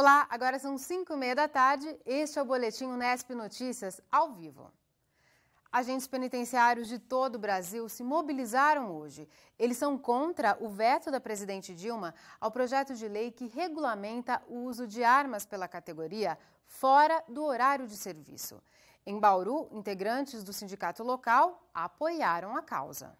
Olá, agora são 5h30 da tarde, este é o Boletim Unesp Notícias, ao vivo. Agentes penitenciários de todo o Brasil se mobilizaram hoje. Eles são contra o veto da presidente Dilma ao projeto de lei que regulamenta o uso de armas pela categoria fora do horário de serviço. Em Bauru, integrantes do sindicato local apoiaram a causa.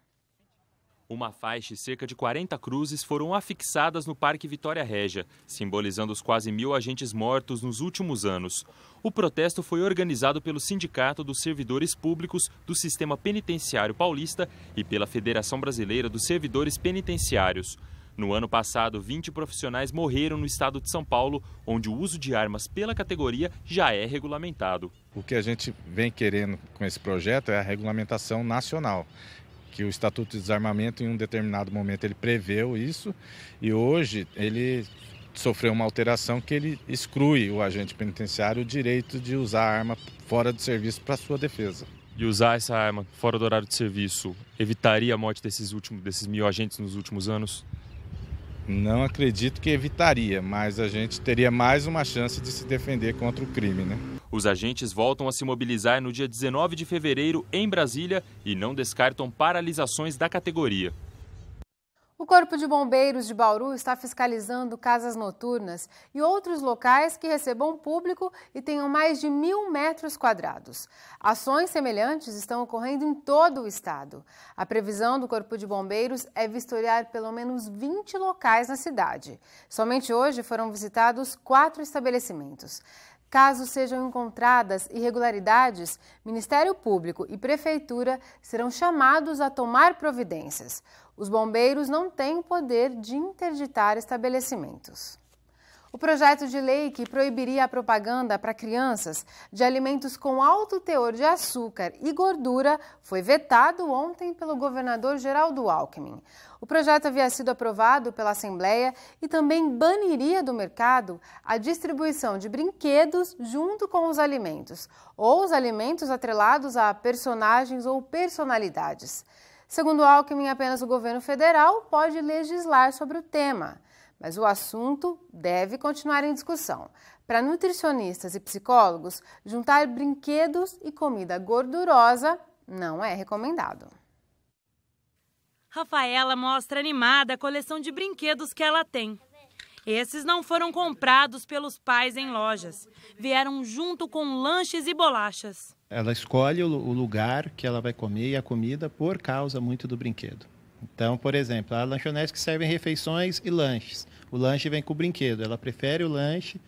Uma faixa e cerca de 40 cruzes foram afixadas no Parque Vitória Régia, simbolizando os quase 1000 agentes mortos nos últimos anos. O protesto foi organizado pelo Sindicato dos Servidores Públicos do Sistema Penitenciário Paulista e pela Federação Brasileira dos Servidores Penitenciários. No ano passado, 20 profissionais morreram no estado de São Paulo, onde o uso de armas pela categoria já é regulamentado. O que a gente vem querendo com esse projeto é a regulamentação nacional, que o Estatuto de Desarmamento, em um determinado momento, ele preveu isso e hoje ele sofreu uma alteração que ele exclui o agente penitenciário o direito de usar a arma fora do serviço para sua defesa. E usar essa arma fora do horário de serviço evitaria a morte desses 1000 agentes nos últimos anos? Não acredito que evitaria, mas a gente teria mais uma chance de se defender contra o crime, né? Os agentes voltam a se mobilizar no dia 19 de fevereiro em Brasília e não descartam paralisações da categoria. O Corpo de Bombeiros de Bauru está fiscalizando casas noturnas e outros locais que recebam público e tenham mais de 1000 metros quadrados. Ações semelhantes estão ocorrendo em todo o estado. A previsão do Corpo de Bombeiros é vistoriar pelo menos 20 locais na cidade. Somente hoje foram visitados 4 estabelecimentos. Caso sejam encontradas irregularidades, Ministério Público e Prefeitura serão chamados a tomar providências. Os bombeiros não têm o poder de interditar estabelecimentos. O projeto de lei que proibiria a propaganda para crianças de alimentos com alto teor de açúcar e gordura foi vetado ontem pelo governador Geraldo Alckmin. O projeto havia sido aprovado pela Assembleia e também baniria do mercado a distribuição de brinquedos junto com os alimentos, ou os alimentos atrelados a personagens ou personalidades. Segundo Alckmin, apenas o governo federal pode legislar sobre o tema. Mas o assunto deve continuar em discussão. Para nutricionistas e psicólogos, juntar brinquedos e comida gordurosa não é recomendado. Rafaela mostra animada a coleção de brinquedos que ela tem. Esses não foram comprados pelos pais em lojas. Vieram junto com lanches e bolachas. Ela escolhe o lugar que ela vai comer e a comida por causa muito do brinquedo. Então, por exemplo, há lanchonetes que servem refeições e lanches. O lanche vem com o brinquedo. Ela prefere o lanche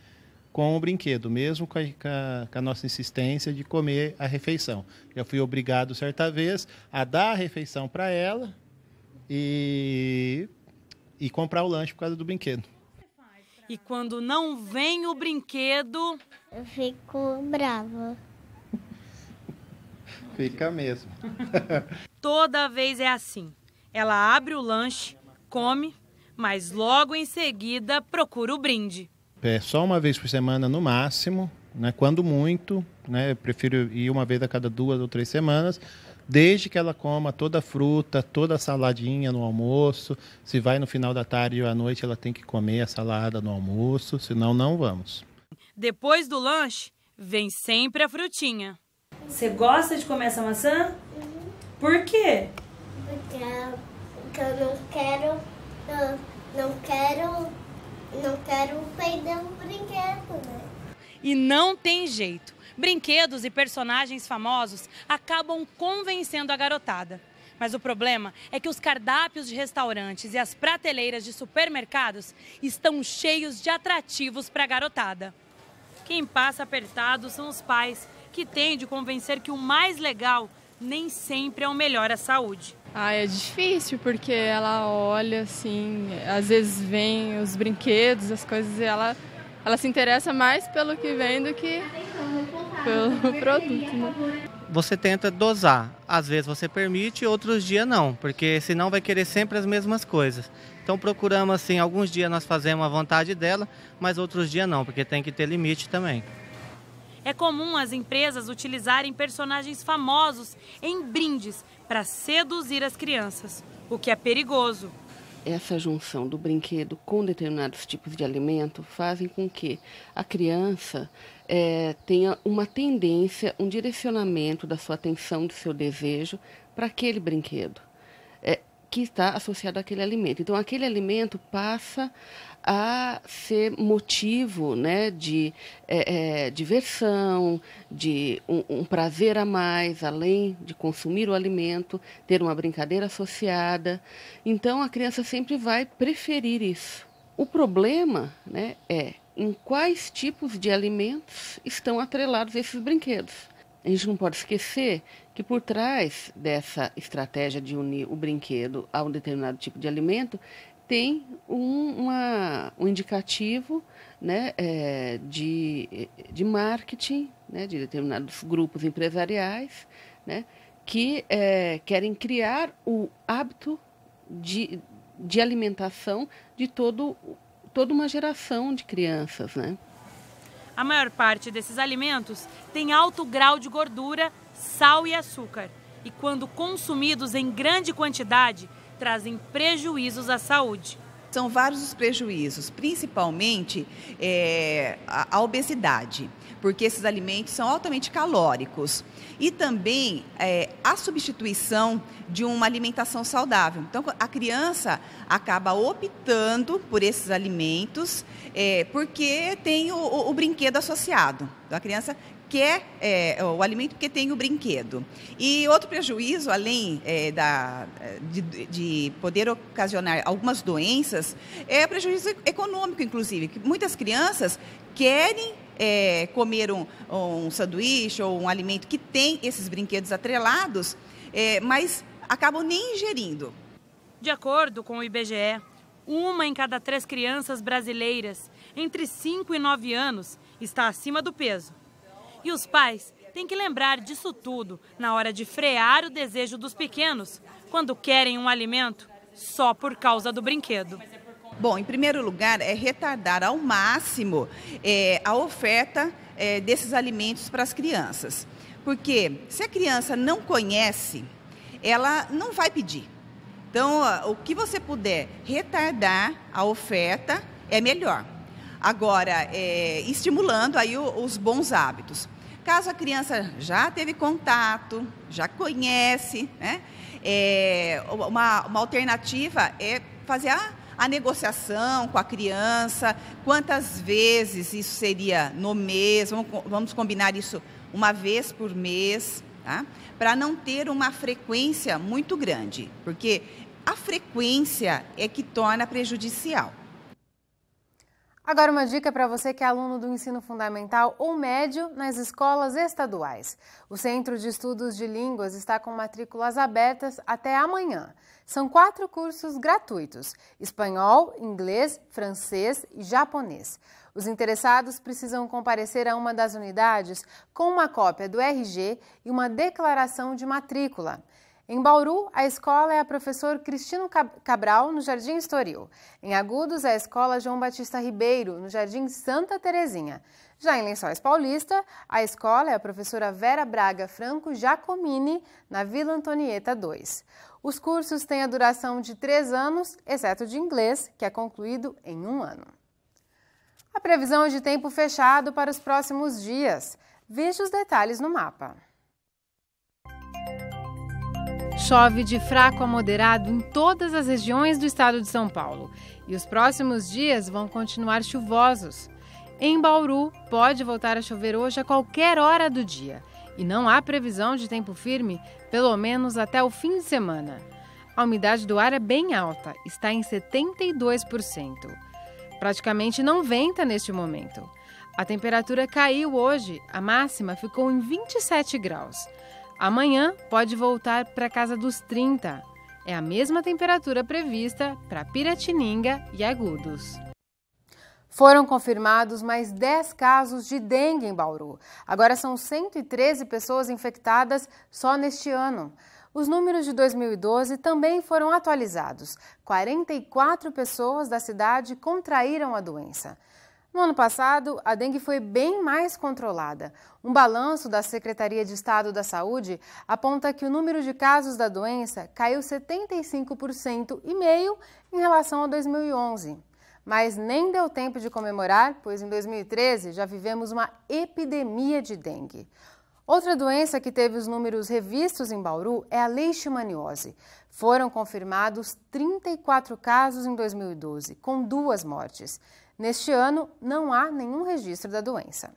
com o brinquedo, mesmo com a nossa insistência de comer a refeição. Já fui obrigado, certa vez, a dar a refeição para ela e comprar o lanche por causa do brinquedo. E quando não vem o brinquedo... Eu fico brava. Fica mesmo. Toda vez é assim. Ela abre o lanche, come, mas logo em seguida procura o brinde. É só uma vez por semana no máximo, né? Quando muito, né? Eu prefiro ir uma vez a cada 2 ou 3 semanas, desde que ela coma toda a fruta, toda a saladinha no almoço. Se vai no final da tarde ou à noite, ela tem que comer a salada no almoço, senão não vamos. Depois do lanche, vem sempre a frutinha. Você gosta de comer essa maçã? Por quê? Porque eu não quero perder o brinquedo, né? E não tem jeito. Brinquedos e personagens famosos acabam convencendo a garotada. Mas o problema é que os cardápios de restaurantes e as prateleiras de supermercados estão cheios de atrativos para a garotada. Quem passa apertado são os pais, que têm de convencer que o mais legal nem sempre é o melhor à saúde. É difícil, porque ela olha assim, às vezes vem os brinquedos, as coisas, e ela se interessa mais pelo que vem do que pelo produto, né? Você tenta dosar, às vezes você permite, outros dias não, porque senão vai querer sempre as mesmas coisas. Então procuramos assim, alguns dias nós fazemos a vontade dela, mas outros dias não, porque tem que ter limite também. É comum as empresas utilizarem personagens famosos em brindes para seduzir as crianças, o que é perigoso. essa junção do brinquedo com determinados tipos de alimento fazem com que a criança tenha uma tendência, um direcionamento da sua atenção, do seu desejo para aquele brinquedo que está associado àquele alimento. Então, aquele alimento passa a ser motivo, né, de diversão, de um prazer a mais, além de consumir o alimento, ter uma brincadeira associada. Então, a criança sempre vai preferir isso. O problema, né, é em quais tipos de alimentos estão atrelados esses brinquedos. A gente não pode esquecer que por trás dessa estratégia de unir o brinquedo a um determinado tipo de alimento tem um indicativo, né, de marketing, né, de determinados grupos empresariais, né, que querem criar o hábito de alimentação de toda uma geração de crianças, né? A maior parte desses alimentos tem alto grau de gordura, sal e açúcar. E quando consumidos em grande quantidade, trazem prejuízos à saúde. São vários os prejuízos, principalmente a obesidade, porque esses alimentos são altamente calóricos. E também a substituição de uma alimentação saudável. Então, a criança acaba optando por esses alimentos porque tem o brinquedo associado. Então, a criança quer o alimento porque tem o brinquedo. E outro prejuízo, além de poder ocasionar algumas doenças, é o prejuízo econômico, inclusive, que muitas crianças querem comer um sanduíche ou um alimento que tem esses brinquedos atrelados, mas acabam nem ingerindo. De acordo com o IBGE, 1 em cada 3 crianças brasileiras entre 5 e 9 anos está acima do peso. E os pais têm que lembrar disso tudo na hora de frear o desejo dos pequenos quando querem um alimento só por causa do brinquedo. Bom, em primeiro lugar, é retardar ao máximo a oferta desses alimentos para as crianças. Porque se a criança não conhece, ela não vai pedir. Então, o que você puder retardar a oferta é melhor. Agora, estimulando aí os bons hábitos. Caso a criança já teve contato, já conhece, né? Uma alternativa é fazer a negociação com a criança, quantas vezes isso seria no mês, vamos combinar isso uma vez por mês, tá? Para não ter uma frequência muito grande, porque a frequência é que torna prejudicial. Agora uma dica para você que é aluno do ensino fundamental ou médio nas escolas estaduais. O Centro de Estudos de Línguas está com matrículas abertas até amanhã. São 4 cursos gratuitos: espanhol, inglês, francês e japonês. Os interessados precisam comparecer a uma das unidades com uma cópia do RG e uma declaração de matrícula. Em Bauru, a escola é a Professor Cristino Cabral, no Jardim Estoril. Em Agudos, a escola João Batista Ribeiro, no Jardim Santa Terezinha. Já em Lençóis Paulista, a escola é a Professora Vera Braga Franco Giacomini, na Vila Antonieta 2. Os cursos têm a duração de 3 anos, exceto de inglês, que é concluído em 1 ano. A previsão é de tempo fechado para os próximos dias. Veja os detalhes no mapa. Chove de fraco a moderado em todas as regiões do estado de São Paulo e os próximos dias vão continuar chuvosos. Em Bauru, pode voltar a chover hoje a qualquer hora do dia e não há previsão de tempo firme, pelo menos até o fim de semana. A umidade do ar é bem alta, está em 72%. Praticamente não venta neste momento. A temperatura caiu hoje, a máxima ficou em 27 graus. Amanhã pode voltar para casa dos 30. É a mesma temperatura prevista para Piratininga e Agudos. Foram confirmados mais 10 casos de dengue em Bauru. Agora são 113 pessoas infectadas só neste ano. Os números de 2012 também foram atualizados. 44 pessoas da cidade contraíram a doença. No ano passado, a dengue foi bem mais controlada. Um balanço da Secretaria de Estado da Saúde aponta que o número de casos da doença caiu 75,5% em relação a 2011. Mas nem deu tempo de comemorar, pois em 2013 já vivemos uma epidemia de dengue. Outra doença que teve os números revistos em Bauru é a leishmaniose. Foram confirmados 34 casos em 2012, com 2 mortes. Neste ano, não há nenhum registro da doença.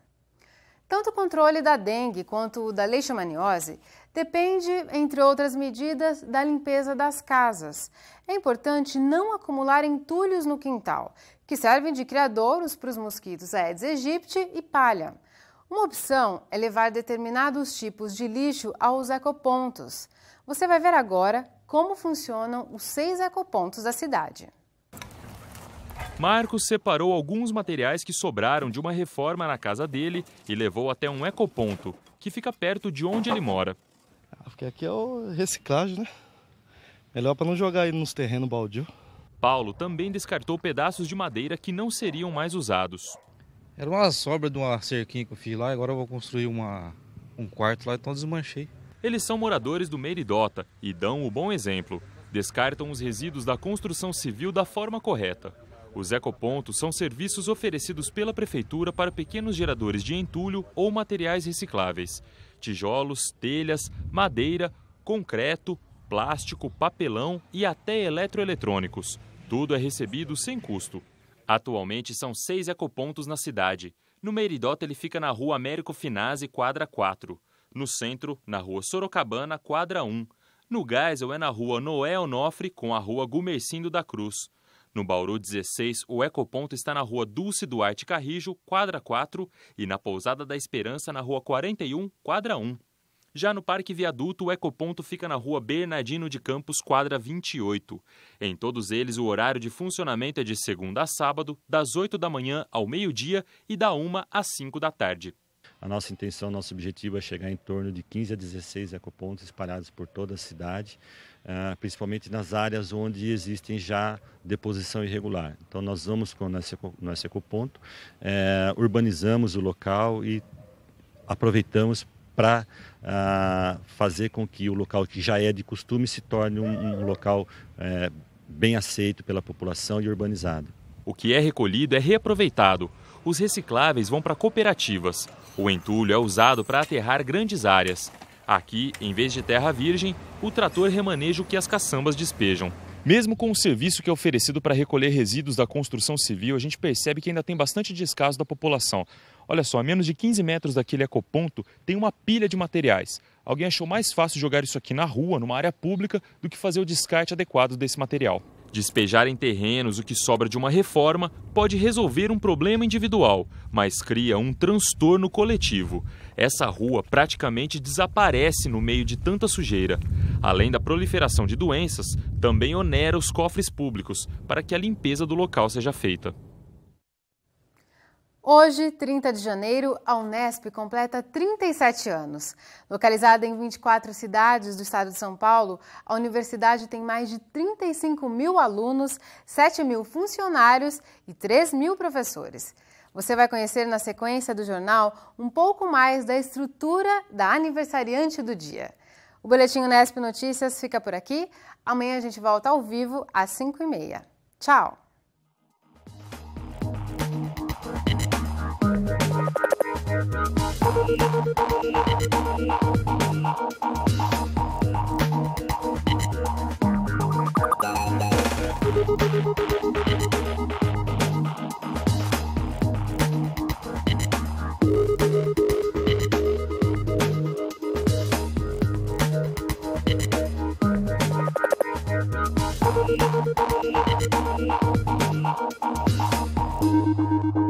Tanto o controle da dengue quanto o da leishmaniose depende, entre outras medidas, da limpeza das casas. É importante não acumular entulhos no quintal, que servem de criadouros para os mosquitos Aedes aegypti e palha. Uma opção é levar determinados tipos de lixo aos ecopontos. Você vai ver agora como funcionam os 6 ecopontos da cidade. Marcos separou alguns materiais que sobraram de uma reforma na casa dele e levou até um ecoponto, que fica perto de onde ele mora. Porque aqui é o reciclagem, né? Melhor para não jogar aí nos terrenos baldio. Paulo também descartou pedaços de madeira que não seriam mais usados. Era uma sobra de uma cerquinha que eu fiz lá, agora eu vou construir um quarto lá, então desmanchei. Eles são moradores do Meridota e dão o bom exemplo. Descartam os resíduos da construção civil da forma correta. Os ecopontos são serviços oferecidos pela Prefeitura para pequenos geradores de entulho ou materiais recicláveis. Tijolos, telhas, madeira, concreto, plástico, papelão e até eletroeletrônicos. Tudo é recebido sem custo. Atualmente são 6 ecopontos na cidade. No Meridota ele fica na rua Américo Finazzi, quadra 4. No centro, na rua Sorocabana, quadra 1. No Geisel é na rua Noé Onofre com a rua Gumercindo da Cruz. No Bauru 16, o ecoponto está na rua Dulce Duarte Carrijo, quadra 4, e na Pousada da Esperança, na rua 41, quadra 1. Já no Parque Viaduto, o ecoponto fica na rua Bernardino de Campos, quadra 28. Em todos eles, o horário de funcionamento é de segunda a sábado, das 8 da manhã ao meio-dia e da 1 às 5 da tarde. A nossa intenção, nosso objetivo é chegar em torno de 15 a 16 ecopontos espalhados por toda a cidade, principalmente nas áreas onde existem já deposição irregular. Então nós vamos com o nosso ecoponto, urbanizamos o local e aproveitamos para fazer com que o local que já é de costume se torne um local bem aceito pela população e urbanizado. O que é recolhido é reaproveitado. Os recicláveis vão para cooperativas. O entulho é usado para aterrar grandes áreas. Aqui, em vez de terra virgem, o trator remaneja o que as caçambas despejam. Mesmo com o serviço que é oferecido para recolher resíduos da construção civil, a gente percebe que ainda tem bastante descaso da população. Olha só, a menos de 15 metros daquele ecoponto tem uma pilha de materiais. Alguém achou mais fácil jogar isso aqui na rua, numa área pública, do que fazer o descarte adequado desse material. Despejar em terrenos o que sobra de uma reforma pode resolver um problema individual, mas cria um transtorno coletivo. Essa rua praticamente desaparece no meio de tanta sujeira. Além da proliferação de doenças, também onera os cofres públicos para que a limpeza do local seja feita. Hoje, 30 de janeiro, a Unesp completa 37 anos. Localizada em 24 cidades do estado de São Paulo, a universidade tem mais de 35 mil alunos, 7 mil funcionários e 3 mil professores. Você vai conhecer na sequência do jornal um pouco mais da estrutura da aniversariante do dia. O Boletim Unesp Notícias fica por aqui. Amanhã a gente volta ao vivo às 5h30. Tchau! Thank you.